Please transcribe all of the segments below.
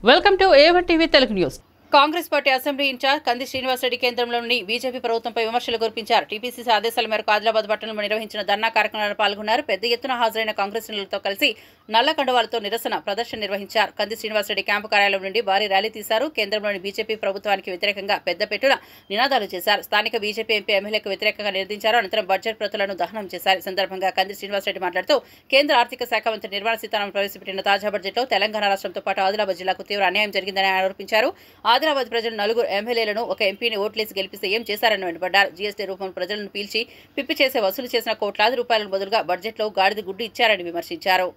Welcome to A1 TV Telugu news. Congress party assembly incharge Kandi Srinivasareddy కేంద్రంలోని BJP ప్రభుత్వంపై విమర్శలు కురిపించారు. టీపీసీసీ ఆదేశాల మేరకు ఆదిలాబాద్ పట్టణంలో నిర్వహించిన ధర్నా కార్యక్రమంలో పాల్గొన్నారు. పెద్ద ఎత్తున హాజరైన కాంగ్రెస్ శ్రేణులతో కలిసి నల్ల కండువాలతో నిరసన ప్రదర్శన నిర్వహించారు. కంది శ్రీనివాసరెడ్డి క్యాంపు కార్యాలయం నుండి భారీ ర్యాలీ తీశారు. కేంద్రంలోని బీజేపీ ప్రభుత్వానికి వ్యతిరేకంగా పెద్ద పెట్టున నినాదాలు చేశారు. స్థానిక బీజేపీ ఎంపీ ఎమ్మెల్యేకు వ్యతిరేకంగా నిలదించారు. అనంతరం బడ్జెట్ ప్రతులను దహనం చేశారు. ఈ సందర్భంగా కంది శ్రీనివాసరెడ్డి మాట్లాడుతూ కేంద్ర ఆర్థిక శాఖ మంత్రి నిర్మలా సీతారామన్ ప్రవేశపెట్టిన తాజా బడ్జెట్లో తెలంగాణ రాష్ట్రంతో పాటు ఆదిలాబాద్ జిల్లాకు తీవ్ర అన్యాయం జరిగిందని ఆరోపించారు. ఆదిలాబాద్ ప్రజలు నలుగురు ఎమ్మెల్యేలను ఒక ఎంపీని ఓట్లేసి గెలిపిస్తే ఏం చేశారని మండిపడ్డారు. జీఎస్టీ రూపంలో ప్రజలను పీల్చి పిప్పి చేసే వసూలు చేసిన కోట్లాది రూపాయలకు బదులుగా బడ్జెట్లో గాడిద గుడ్డు ఇచ్చారని విమర్శించారు.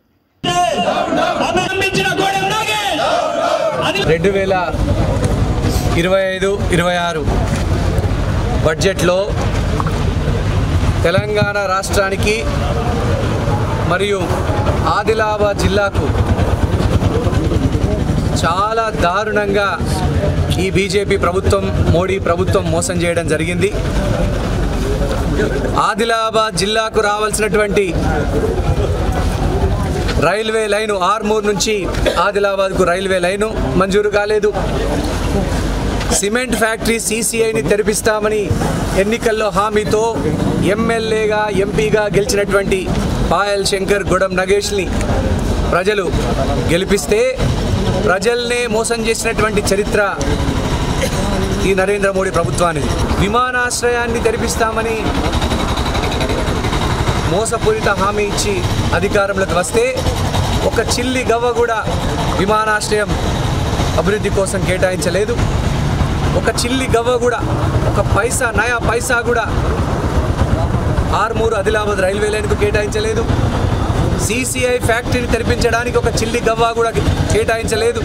2025-26 బడ్జెట్లో తెలంగాణ రాష్ట్రానికి మరియు ఆదిలాబాద్ జిల్లాకు చాలా దారుణంగా ఈ బీజేపీ ప్రభుత్వం, మోడీ ప్రభుత్వం మోసం చేయడం జరిగింది. ఆదిలాబాద్ జిల్లాకు రావాల్సినటువంటి రైల్వే లైను ఆర్మూర్ నుంచి ఆదిలాబాద్కు రైల్వే లైను మంజూరు కాలేదు. సిమెంట్ ఫ్యాక్టరీ CCIని తెరిపిస్తామని ఎన్నికల్లో హామీతో ఎమ్మెల్యేగా ఎంపీగా గెలిచినటువంటి పాయల్ శంకర్, గొడం నగేష్ని ప్రజలు గెలిపిస్తే ప్రజల్నే మోసం చేసినటువంటి చరిత్ర ఈ నరేంద్ర మోడీ ప్రభుత్వానికి. విమానాశ్రయాన్ని తెరిపిస్తామని మోసపూరిత హామీ ఇచ్చి అధికారంలోకి వస్తే ఒక చిల్లి గవ్వ కూడా విమానాశ్రయం అభివృద్ధి కోసం కేటాయించలేదు. ఒక చిల్లి గవ్వ కూడా, ఒక పైసా, నయా పైసా కూడా ఆర్మూరు ఆదిలాబాద్ రైల్వే లైన్కు కేటాయించలేదు. CCI ఫ్యాక్టరీని తెరిపించడానికి ఒక చిల్లి గవ్వ కూడా కేటాయించలేదు.